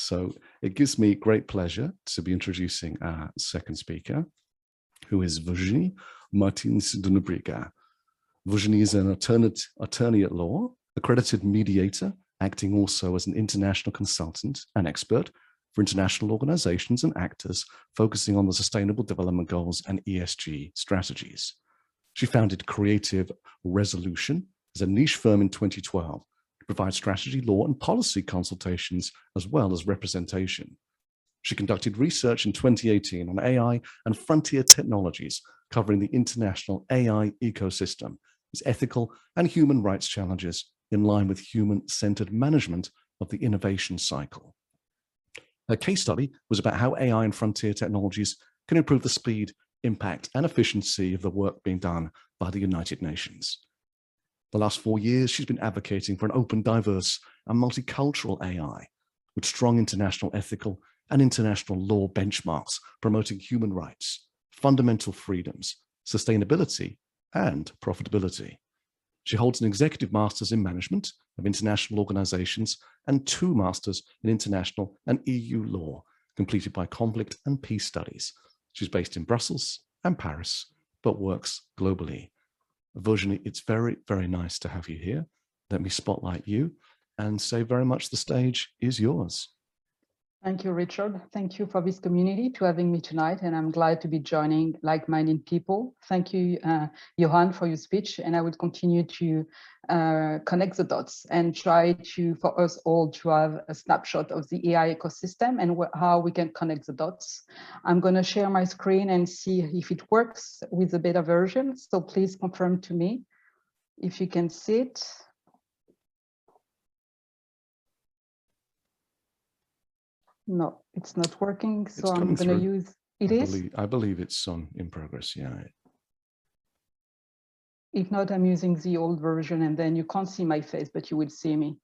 So it gives me great pleasure to be introducing our second speaker, who is Virginie MARTINS de NOBREGA. Virginie is an attorney at law, accredited mediator, acting also as an international consultant and expert for international organizations and actors focusing on the Sustainable Development Goals and ESG strategies. She founded Creative Resolution as a niche firm in 2012 to provide strategy, law, and policy consultations as well as representation. She conducted research in 2018 on AI and frontier technologies, covering the international AI ecosystem, its ethical and human rights challenges in line with human-centered management of the innovation cycle. Her case study was about how AI and frontier technologies can improve the speed, impact, and efficiency of the work being done by the United Nations. The last 4 years, she's been advocating for an open, diverse, and multicultural AI with strong international ethical and international law benchmarks promoting human rights, fundamental freedoms, sustainability, and profitability. She holds an executive master's in management of international organizations and 2 masters in international and EU law, completed by conflict and peace studies. She's based in Brussels and Paris, but works globally. Virginie, it's very, very nice to have you here. Let me spotlight you and say very much the stage is yours. Thank you, Richard. Thank you for this community to having me tonight, and I'm glad to be joining like-minded people. Thank you, Johan, for your speech, and I will continue to connect the dots and try to, for us all, to have a snapshot of the AI ecosystem and how we can connect the dots. I'm going to share my screen and see if it works with the beta version, so please confirm to me if you can see it. No, it's not working, so I'm going to use it. I believe it's in progress, yeah. If not, I'm using the old version, and then you can't see my face, but you will see me.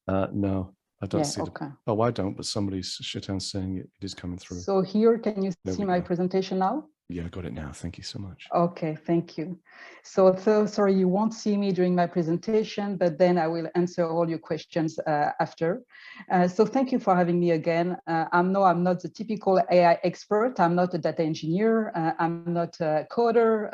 No, I don't see okay. Oh, I don't, but somebody's saying it is coming through. So here, can you see my presentation now? Yeah, I got it now. Thank you so much. Okay, thank you. So sorry, you won't see me during my presentation, but then I will answer all your questions after. So thank you for having me again. I'm not the typical AI expert. I'm not a data engineer. I'm not a coder.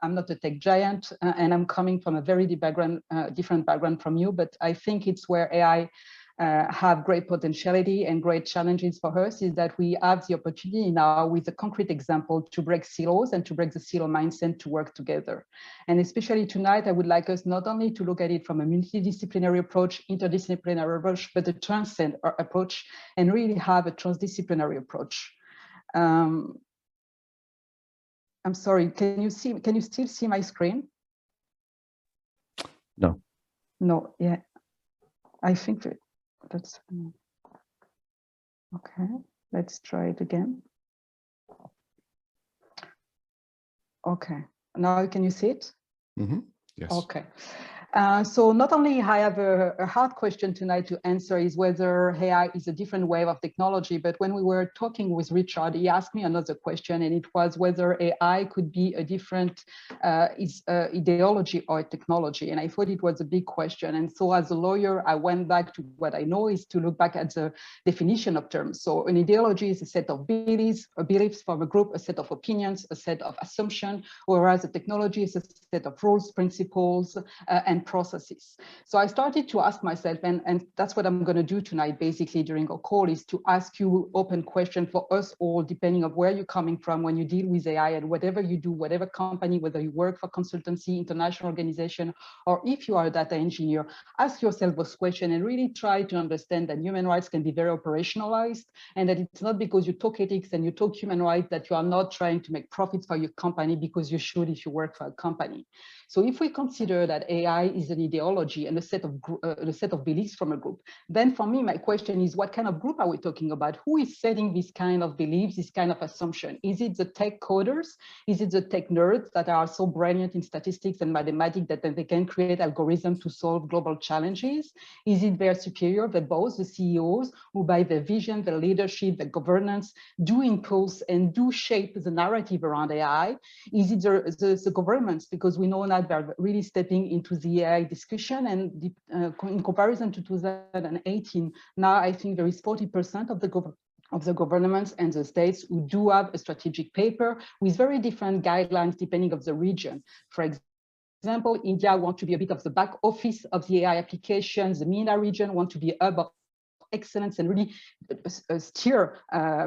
I'm not a tech giant, and I'm coming from a very different background from you. But I think it's where AI have great potentiality and great challenges for us is that we have the opportunity now with a concrete example to break silos and to break the silo mindset to work together. And especially tonight, I would like us not only to look at it from a multidisciplinary approach, interdisciplinary approach, but a transcend approach and really have a transdisciplinary approach. I'm sorry, can you still see my screen? No. No, yeah, I think that's okay. Let's try it again. Okay, now can you see it? Mm-hmm. Yes. Okay. So not only I have a hard question tonight to answer is whether AI is a different wave of technology, but when we were talking with Richard, he asked me another question, and it was whether AI could be a different ideology or technology. And I thought it was a big question. And so as a lawyer, I went back to what I know is to look back at the definition of terms. So an ideology is a set of beliefs from a group, a set of opinions, a set of assumptions, whereas a technology is a set of rules, principles, and processes. So I started to ask myself, and that's what I'm going to do tonight, basically during our call, is to ask you open question for us all, depending on where you're coming from when you deal with AI and whatever you do, whatever company, whether you work for consultancy, international organization, or if you are a data engineer, ask yourself those questions and really try to understand that human rights can be very operationalized, and that it's not because you talk ethics and you talk human rights that you are not trying to make profits for your company, because you should if you work for a company. So if we consider that AI is an ideology and a set of beliefs from a group, then for me, my question is, what kind of group are we talking about? Who is setting this kind of beliefs, this kind of assumption? Is it the tech coders? Is it the tech nerds that are so brilliant in statistics and mathematics that they can create algorithms to solve global challenges? Is it their superior, the boss, the CEOs, who by their vision, their leadership, their governance, do impulse and do shape the narrative around AI? Is it the governments? Because we know now they're really stepping into the the AI discussion, and in comparison to 2018, now I think there is 40% of the governments and the states who do have a strategic paper with very different guidelines depending on the region. For example, India wants to be a bit of the back office of the AI applications. The MENA region wants to be a hub of excellence and really steer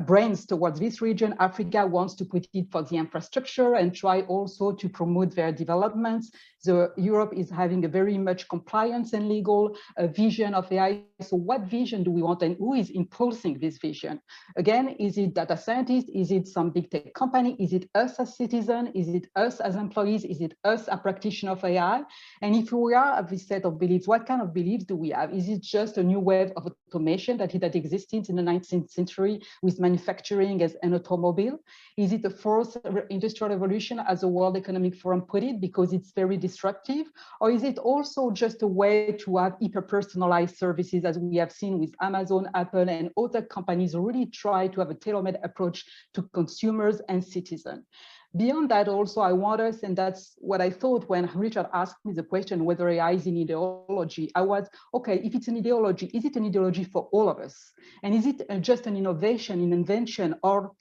brains towards this region. Africa wants to put it for the infrastructure and try also to promote their developments. So Europe is having a very much compliance and legal vision of AI. So what vision do we want, and who is impulsing this vision? Again, is it data scientists? Is it some big tech company? Is it us as citizens? Is it us as employees? Is it us a practitioner of AI? And if we are at this set of beliefs, what kind of beliefs do we have? Is it just a new wave of automation that existed in the 19th century with manufacturing as an automobile? Is it a fourth industrial revolution, as the World Economic Forum put it, because it's very disruptive? Or is it also just a way to have hyper-personalized services, as we have seen with Amazon, Apple, and other companies really try to have a tailor-made approach to consumers and citizens? Beyond that, also, I want us, and that's what I thought when Richard asked me the question whether AI is an ideology, I was, okay, if it's an ideology, is it an ideology for all of us? And is it just an innovation, an invention, or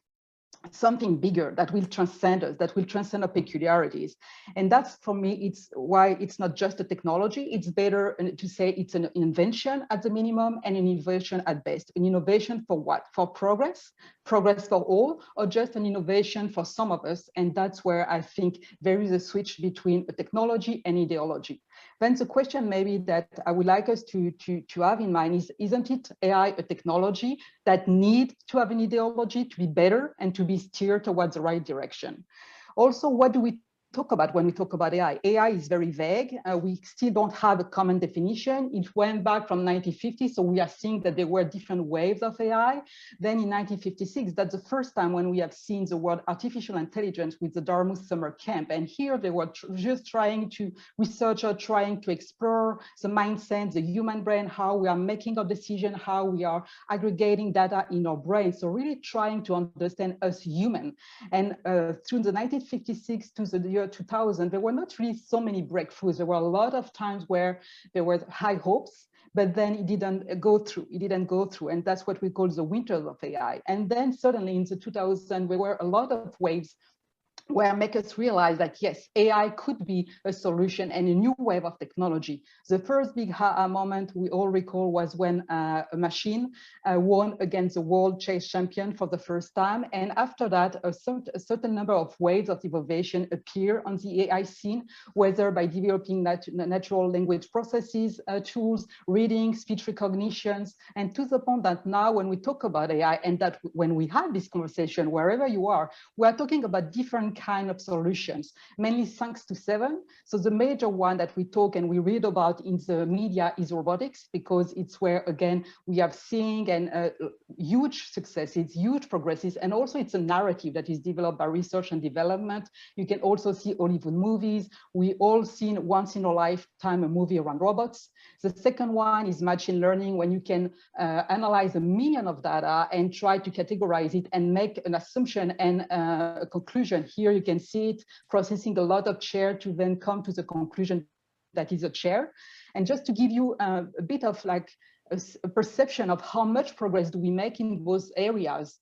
something bigger that will transcend us, that will transcend our peculiarities? And that's, for me, it's why it's not just a technology. It's better to say it's an invention at the minimum and an innovation at best. An innovation for what? For progress for all, or just an innovation for some of us? And that's where I think there is a switch between a technology and ideology. Then the question maybe that I would like us to have in mind is, isn't it AI a technology that needs to have an ideology to be better and to be steered towards the right direction? Also, what do we talk about when we talk about AI? AI is very vague. We still don't have a common definition. It went back from 1950, so we are seeing that there were different waves of AI. Then in 1956, that's the first time when we have seen the word artificial intelligence with the Dartmouth summer camp. And here they were just trying to explore the mindset, the human brain, how we are making a decision, how we are aggregating data in our brain. So really trying to understand us human. And through the 1956 to the year 2000, there were not really so many breakthroughs. There were a lot of times where there were high hopes, but then it didn't go through. And that's what we call the winters of AI. And then suddenly in the 2000s, there were a lot of waves where make us realize that, yes, AI could be a solution and a new wave of technology. The first big moment we all recall was when a machine won against the world chess champion for the first time. And after that, a certain number of waves of innovation appear on the AI scene, whether by developing natural language processes, tools, reading, speech recognitions, and to the point that now when we talk about AI, and that when we have this conversation, wherever you are, we are talking about different kind of solutions, mainly thanks to 7. So the major one that we talk and we read about in the media is robotics, because it's where, again, we are seeing huge successes, huge progresses, and also it's a narrative that is developed by research and development. You can also see Hollywood movies. We all seen once in a lifetime a movie around robots. The second one is machine learning, when you can analyze 1 million of data and try to categorize it and make an assumption and a conclusion. Here you can see it processing a lot of chair to then come to the conclusion that is a chair. And just to give you a bit of like a perception of how much progress do we make in those areas.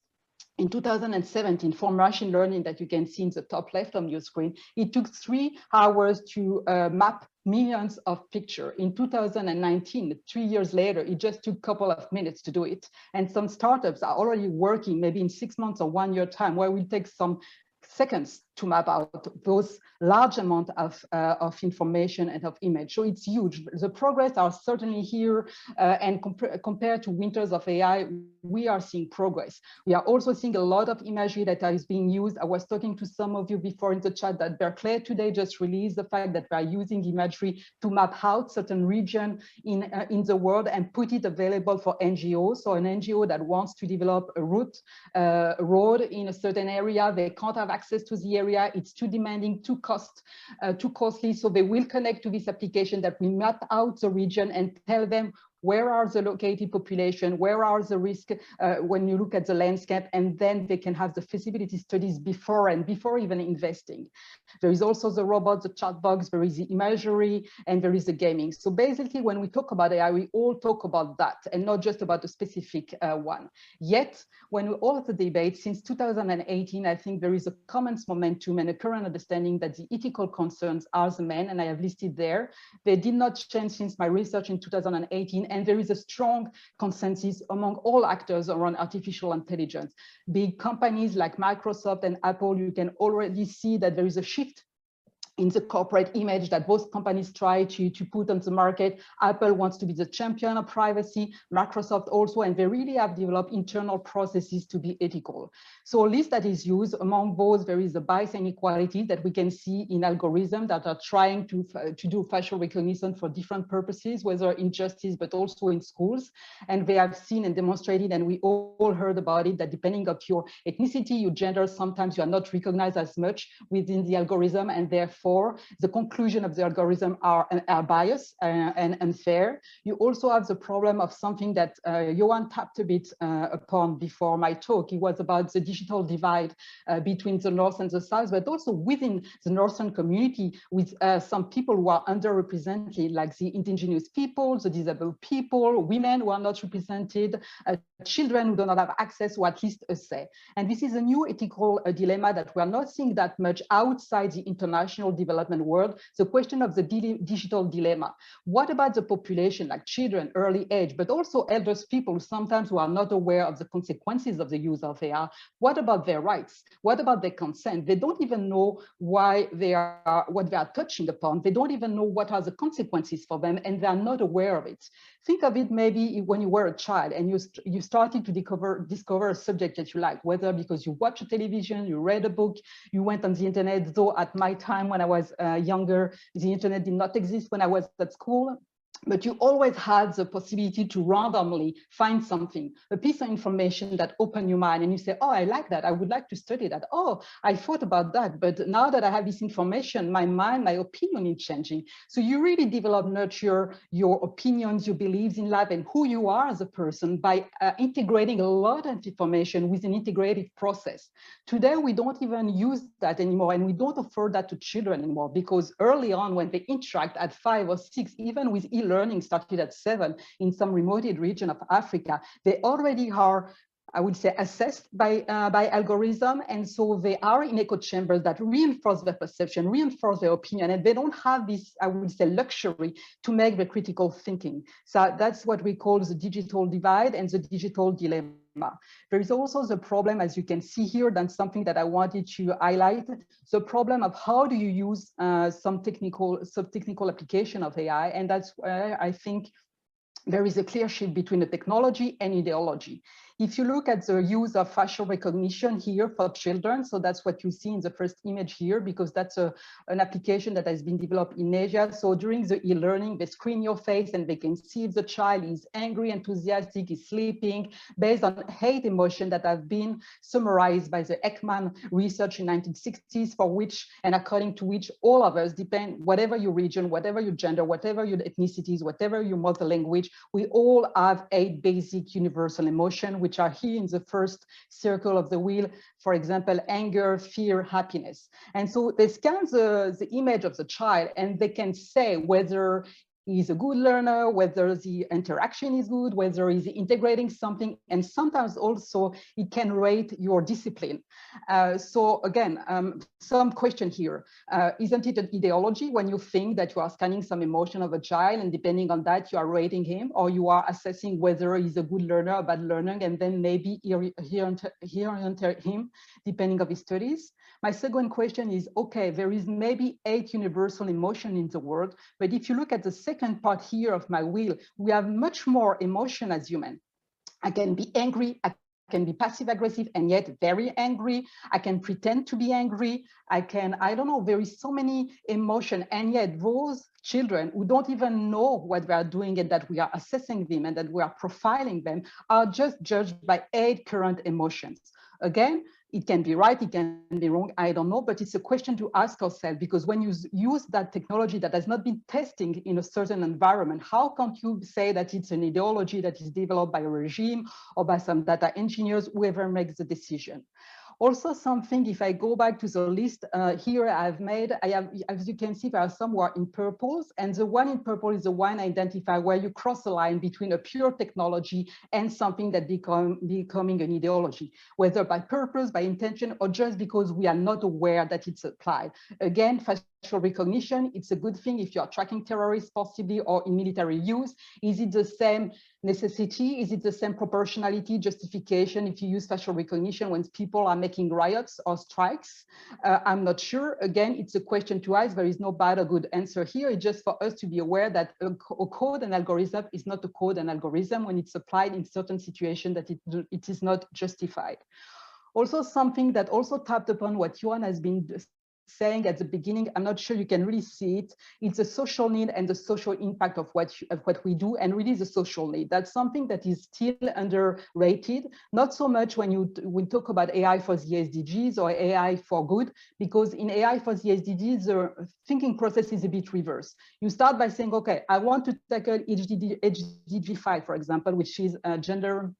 In 2017, for machine learning that you can see in the top left on your screen, it took 3 hours to map millions of pictures. In 2019, 3 years later, it just took a couple of minutes to do it. And some startups are already working maybe in 6 months or 1 year time, where we take some seconds to map out those large amount of information and of image. So it's huge. The progress are certainly here, and compared to winters of AI, we are seeing progress. We are also seeing a lot of imagery that is being used. I was talking to some of you before in the chat that Berkeley today just released the fact that we are using imagery to map out certain region in the world and put it available for NGOs. So an NGO that wants to develop a road in a certain area, they can't have access to the area, it's too demanding, too costly, so they will connect to this application that will map out the region and tell them where are the located population, where are the risks when you look at the landscape, and then they can have the feasibility studies before even investing. There is also the robot, the chat box, there is the imagery, and there is the gaming. So basically, when we talk about AI, we all talk about that and not just about a specific one. Yet, when we all have the debate since 2018, I think there is a common momentum and a current understanding that the ethical concerns are the main, and I have listed there. They did not change since my research in 2018, and there is a strong consensus among all actors around artificial intelligence. Big companies like Microsoft and Apple, you can already see that there is a shift in the corporate image that both companies try to put on the market. Apple wants to be the champion of privacy, Microsoft also, and they really have developed internal processes to be ethical. So a list that is used among both, there is a bias and inequality that we can see in algorithms that are trying to do facial recognition for different purposes, whether in justice, but also in schools. And they have seen and demonstrated, and we all heard about it, that depending on your ethnicity, your gender, sometimes you are not recognized as much within the algorithm, and therefore the conclusion of the algorithm are biased and unfair. You also have the problem of something that Johan tapped a bit upon before my talk. It was about the digital divide between the North and the South, but also within the Northern community with some people who are underrepresented, like the indigenous people, the disabled people, women who are not represented, children who do not have access or at least a say. And this is a new ethical dilemma that we are not seeing that much outside the international development world, the question of the digital dilemma. What about the population, like children, early age, but also elders people sometimes who are not aware of the consequences of the use of AI? What about their rights? What about their consent? They don't even know why what they are touching upon. They don't even know what are the consequences for them, and they are not aware of it. Think of it maybe when you were a child and you started to discover a subject that you like, whether because you watch a television, you read a book, you went on the internet, though at my time when I was younger, the internet did not exist when I was at school. But you always had the possibility to randomly find something, a piece of information that opened your mind, and you say, oh, I like that, I would like to study that. Oh, I thought about that, but now that I have this information, my mind, my opinion is changing. So you really develop, nurture your opinions, your beliefs in life, and who you are as a person by integrating a lot of information with an integrated process. Today, we don't even use that anymore, and we don't offer that to children anymore, because early on when they interact at 5 or 6, even with e-learning started at 7 in some remote region of Africa, they already are, I would say, assessed by algorithm, and so they are in echo chambers that reinforce their perception, reinforce their opinion, and they don't have this, I would say, luxury to make the critical thinking. So that's what we call the digital divide and the digital dilemma. There is also the problem, as you can see here, that's something that I wanted to highlight, the problem of how do you use some technical application of AI, and that's where I think there is a clear shift between the technology and ideology. If you look at the use of facial recognition here for children, so that's what you see in the first image here, because that's an application that has been developed in Asia. So during the e-learning, they screen your face and they can see if the child is angry, enthusiastic, is sleeping, based on 8 emotions that have been summarized by the Ekman research in 1960s, for which, and according to which all of us depend, whatever your region, whatever your gender, whatever your ethnicities, whatever your mother language, we all have 8 basic universal emotions, which are here in the first circle of the wheel, for example, anger, fear, happiness. And so they scan the image of the child and they can say whether he's a good learner, whether the interaction is good, whether he's integrating something, and sometimes also it can rate your discipline. So again, some question here. Isn't it an ideology when you think that you are scanning some emotion of a child and depending on that you are rating him, or you are assessing whether he's a good learner or bad learner, and then maybe reorient him depending on his studies? My second question is, okay, there is maybe 8 universal emotions in the world, but if you look at the second part here of my wheel, we have much more emotion as human. I can be angry, I can be passive aggressive and yet very angry. I can pretend to be angry. I don't know, there is so many emotions, and yet those children who don't even know what they are doing and that we are assessing them and that we are profiling them are just judged by 8 current emotions. Again, it can be right, it can be wrong, I don't know, but it's a question to ask ourselves, because when you use that technology that has not been testing in a certain environment, how can't you say that it's an ideology that is developed by a regime or by some data engineers, whoever makes the decision? Also something, if I go back to the list here I've made, I have, as you can see, there are some who are in purples, and the one in purple is the one identified where you cross the line between a pure technology and something that becoming an ideology, whether by purpose, by intention, or just because we are not aware that it's applied. Again, facial recognition, it's a good thing if you are tracking terrorists possibly or in military use. Is it the same necessity? Is it the same proportionality, justification if you use facial recognition when people are making riots or strikes? I'm not sure. Again, it's a question to ask. There is no bad or good answer here. It's just for us to be aware that a code and algorithm is not a code and algorithm when it's applied in certain situations that it is not justified. Also, something that also tapped upon what Johan has been saying at the beginning, I'm not sure you can really see it. It's a social need and the social impact of what we do, and really the social need. That's something that is still underrated, not so much when we talk about AI for the SDGs or AI for good, because in AI for the SDGs, the thinking process is a bit reverse. You start by saying, okay, I want to tackle HDG 5, for example, which is gender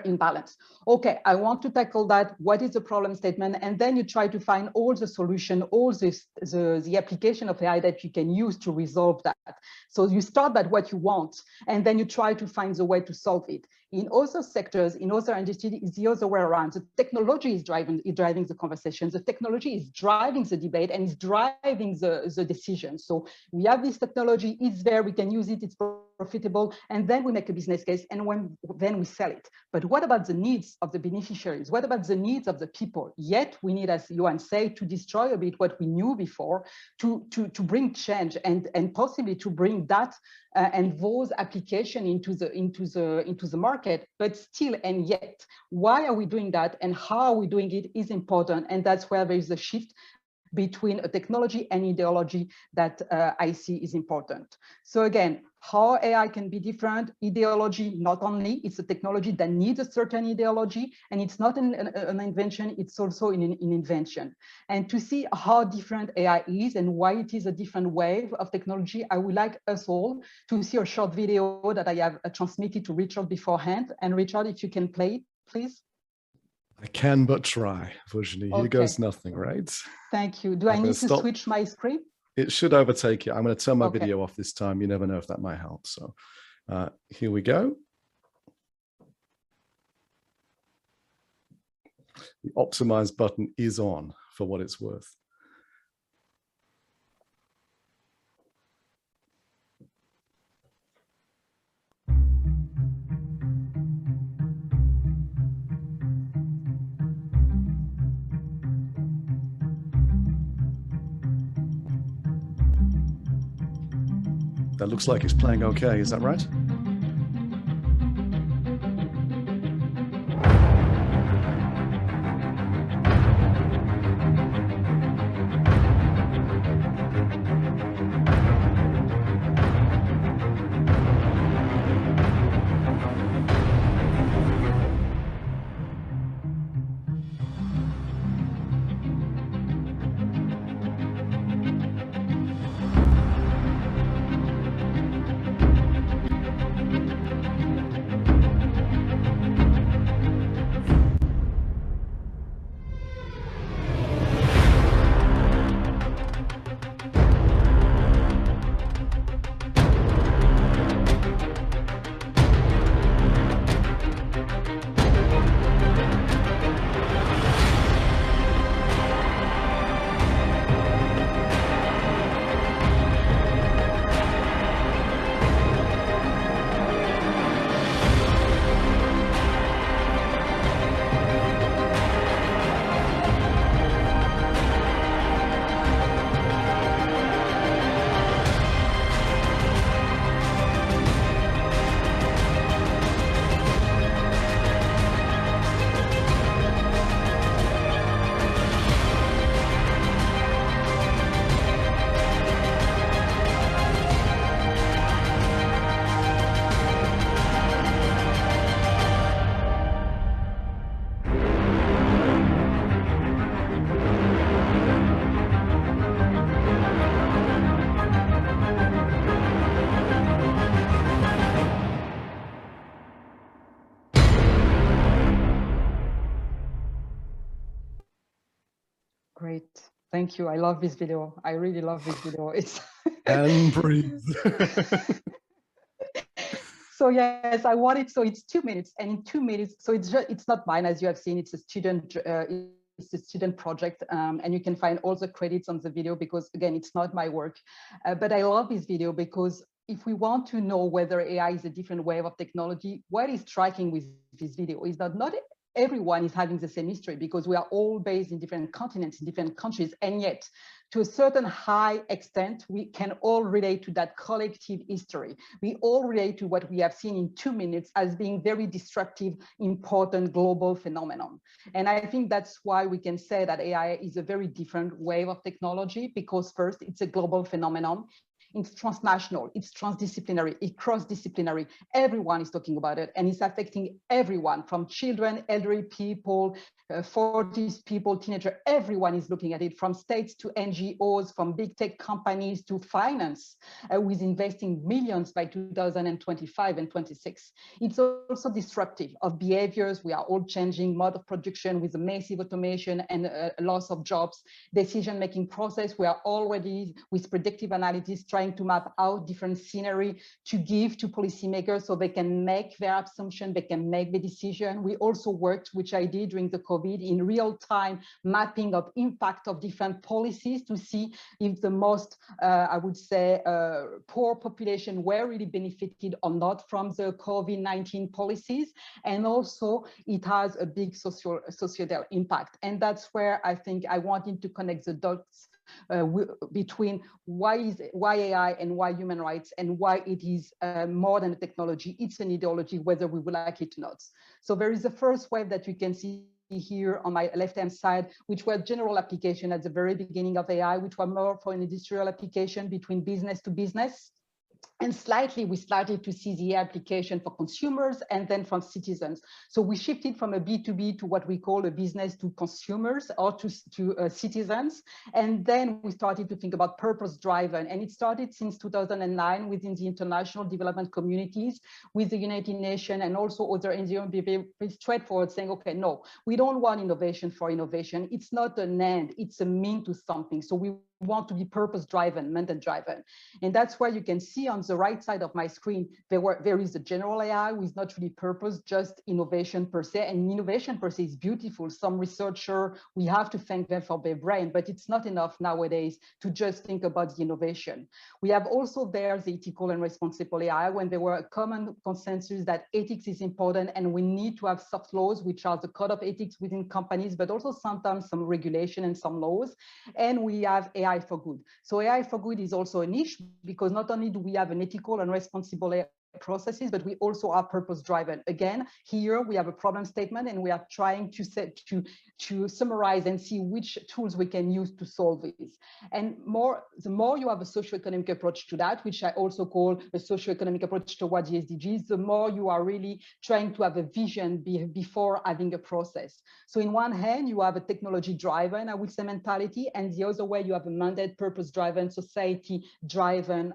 imbalance. Okay, I want to tackle that. What is the problem statement? And then you try to find all the solution, all the application of AI that you can use to resolve that. So you start by what you want, and then you try to find the way to solve it. In other sectors, in other industries, it's the other way around. The technology is driving the conversation. The technology is driving the debate and is driving the decision. So we have this technology, it's there, we can use it, it's profitable, and then we make a business case, and then we sell it. But what about the needs of the beneficiaries? What about the needs of the people? Yet we need, as Johan said, to destroy a bit what we knew before, to bring change and possibly to bring that and those application into the market. But still and yet, why are we doing that and how are we doing it is important, and that's where there is a shift between a technology and ideology that I see is important. So again, how AI can be different, ideology, not only, it's a technology that needs a certain ideology, and it's not an invention, it's also an invention. And to see how different AI is and why it is a different wave of technology, I would like us all to see a short video that I have transmitted to Richard beforehand. And Richard, if you can play it, please. I can but try, Virginie. Here goes nothing, right? Thank you. Do I need to switch my screen? It should overtake you. I'm going to turn my video off this time. You never know if that might help. So here we go. The optimize button is on for what it's worth. That looks like it's playing okay, is that right? Great. Thank you. I love this video. I really love this video. It's and breathe. So yes, I wanted, so it's 2 minutes, and in 2 minutes, so it's not mine, as you have seen, it's a student project, and you can find all the credits on the video because again, it's not my work, but I love this video because if we want to know whether AI is a different way of technology, what is striking with this video is that not everyone is having the same history because we are all based in different continents, in different countries, and yet to a certain high extent, we can all relate to that collective history. We all relate to what we have seen in 2 minutes as being very disruptive, important global phenomenon. And I think that's why we can say that AI is a very different wave of technology because first, it's a global phenomenon. It's transnational, it's transdisciplinary, it's cross-disciplinary. Everyone is talking about it, and it's affecting everyone from children, elderly people, 40s people, teenagers. Everyone is looking at it, from states to NGOs, from big tech companies to finance, with investing millions by 2025 and 26. It's also disruptive of behaviors. We are all changing mode of production with a massive automation and loss of jobs, decision-making process. We are already with predictive analysis trying to map out different scenery to give to policymakers so they can make their assumption, they can make the decision. We also worked, which I did during the COVID, in real time mapping of impact of different policies to see if the most, I would say, poor population were really benefited or not from the COVID-19 policies. And also it has a big societal impact. And that's where I think I wanted to connect the dots between why AI and why human rights, and why it is more than a technology. It's an ideology, whether we would like it or not. So there is the first wave that you can see here on my left-hand side, which were general application at the very beginning of AI, which were more for an industrial application between business to business. And slightly, we started to see the application for consumers and then from citizens. So we shifted from a B2B to what we call a business to consumers or to citizens. And then we started to think about purpose-driven. And it started since 2009 within the international development communities with the United Nations and also other NGOs be very straightforward saying, okay, no, we don't want innovation for innovation. It's not an end, it's a mean to something. So we want to be purpose-driven, mandate-driven. And that's why you can see on the right side of my screen, there is a general AI with not really purpose, just innovation per se. And innovation per se is beautiful. Some researcher, we have to thank them for their brain, but it's not enough nowadays to just think about the innovation. We have also there the ethical and responsible AI, when there were a common consensus that ethics is important and we need to have soft laws, which are the code of ethics within companies, but also sometimes some regulation and some laws. And we have AI for good. So AI for good is also a niche because not only do we have an ethical and responsible AI processes, but we also are purpose-driven. Again, here we have a problem statement and we are trying to summarize and see which tools we can use to solve this. And the more you have a socioeconomic approach to that, which I also call a socioeconomic approach towards the SDGs, the more you are really trying to have a vision before having a process. So in one hand, you have a technology-driven, I would say, mentality, and the other way you have a mandate, purpose-driven, society-driven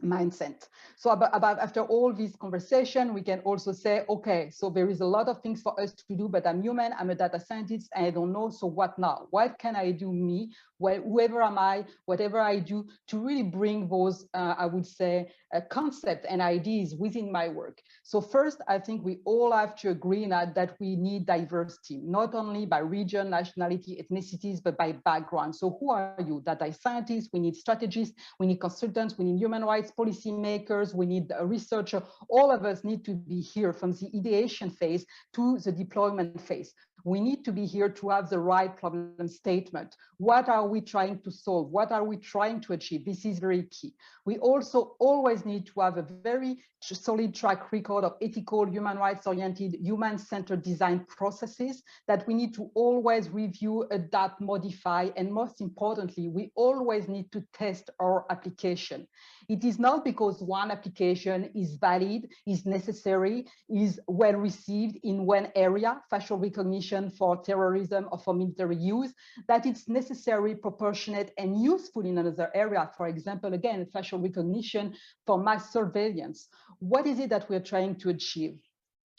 mindset. So after all this conversation, we can also say, okay, so there is a lot of things for us to do, but I'm human, I'm a data scientist, and I don't know, so what now? What can I do, me, whoever am I, whatever I do, to really bring those, I would say, concepts and ideas within my work? So first, I think we all have to agree that we need diversity, not only by region, nationality, ethnicities, but by background. So who are you? Data scientists, we need strategists, we need consultants, we need human rights policymakers, we need a researcher. All of us need to be here from the ideation phase to the deployment phase. We need to be here to have the right problem statement. What are we trying to solve? What are we trying to achieve? This is very key. We also always need to have a very solid track record of ethical, human rights-oriented, human-centered design processes that we need to always review, adapt, modify, and most importantly, we always need to test our application. It is not because one application is valid, is necessary, is well received in one area, facial recognition for terrorism or for military use, that it's necessary, proportionate, and useful in another area. For example, again, facial recognition for mass surveillance. What is it that we're trying to achieve?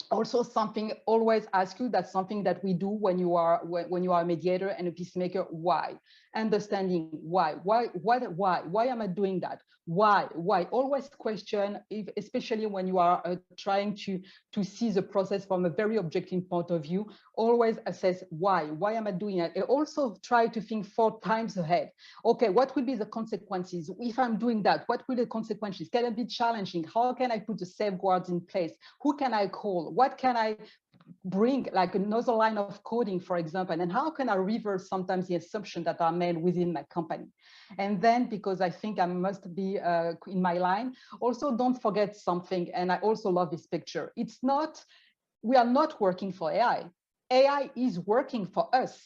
Also, something always ask you, that's something that we do when you are a mediator and a peacemaker. Why? Understanding why am I doing that? Why? Always question, especially when you are trying to see the process from a very objective point of view. Always assess why am I doing it? And also try to think 4 times ahead. Okay, what will be the consequences if I'm doing that? What will the consequences? Can it be challenging? How can I put the safeguards in place? Who can I call? What can I bring, like another line of coding, for example, and how can I reverse sometimes the assumptions that are made within my company? And then, because I think I must be in my line, also don't forget something, and I also love this picture. It's not, we are not working for AI. AI is working for us.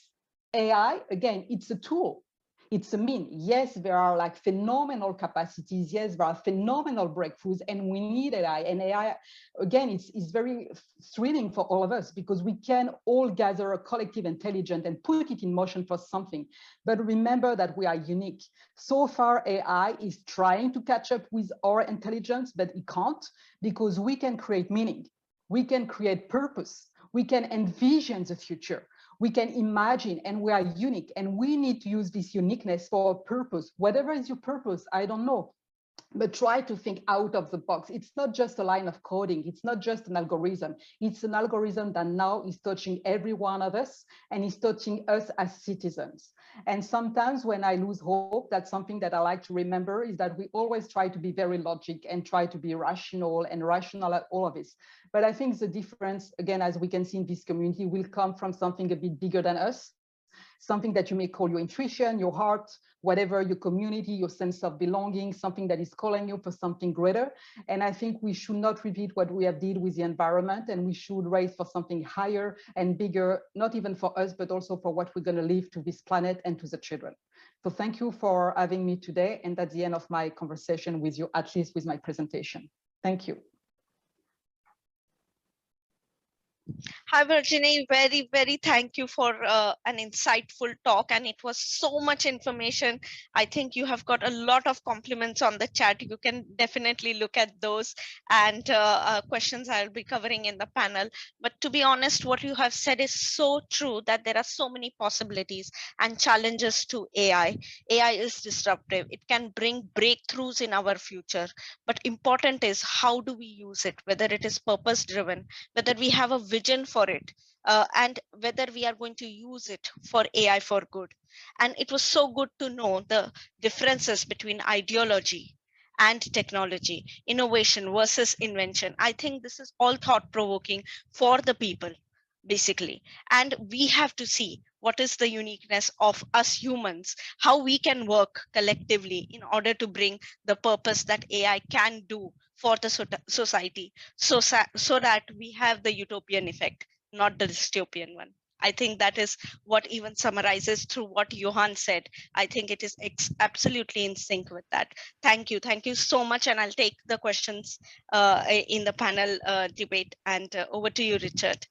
AI, again, it's a tool. It's a mean. Yes, there are like phenomenal capacities. Yes, there are phenomenal breakthroughs, and we need AI. And AI, again, it's very thrilling for all of us because we can all gather a collective intelligence and put it in motion for something. But remember that we are unique. So far, AI is trying to catch up with our intelligence, but it can't, because we can create meaning. We can create purpose. We can envision the future. We can imagine, and we are unique, and we need to use this uniqueness for a purpose. Whatever is your purpose, I don't know, but try to think out of the box. It's not just a line of coding. It's not just an algorithm. It's an algorithm that now is touching every one of us and is touching us as citizens. And sometimes when I lose hope, that's something that I like to remember, is that we always try to be very logic and try to be rational and rational at all of this. But I think the difference, again, as we can see in this community, will come from something a bit bigger than us, something that you may call your intuition, your heart, whatever, your community, your sense of belonging, something that is calling you for something greater. And I think we should not repeat what we have did with the environment, and we should raise for something higher and bigger, not even for us, but also for what we're going to leave to this planet and to the children. So thank you for having me today. And that's the end of my conversation with you, at least with my presentation. Thank you. Hi, Virginie. Very, very thank you for an insightful talk. And it was so much information. I think you have got a lot of compliments on the chat. You can definitely look at those and questions I'll be covering in the panel. But to be honest, what you have said is so true, that there are so many possibilities and challenges to AI. AI is disruptive. It can bring breakthroughs in our future. But important is, how do we use it, whether it is purpose driven, whether we have a vision for it, and whether we are going to use it for AI for good. And it was so good to know the differences between ideology and technology, innovation versus invention. I think this is all thought provoking for the people, basically. And we have to see what is the uniqueness of us humans, how we can work collectively in order to bring the purpose that AI can do for the society, so that we have the utopian effect, not the dystopian one. I think that is what even summarizes through what Johan said. I think it is absolutely in sync with that. Thank you so much. And I'll take the questions in the panel debate. And over to you, Richard.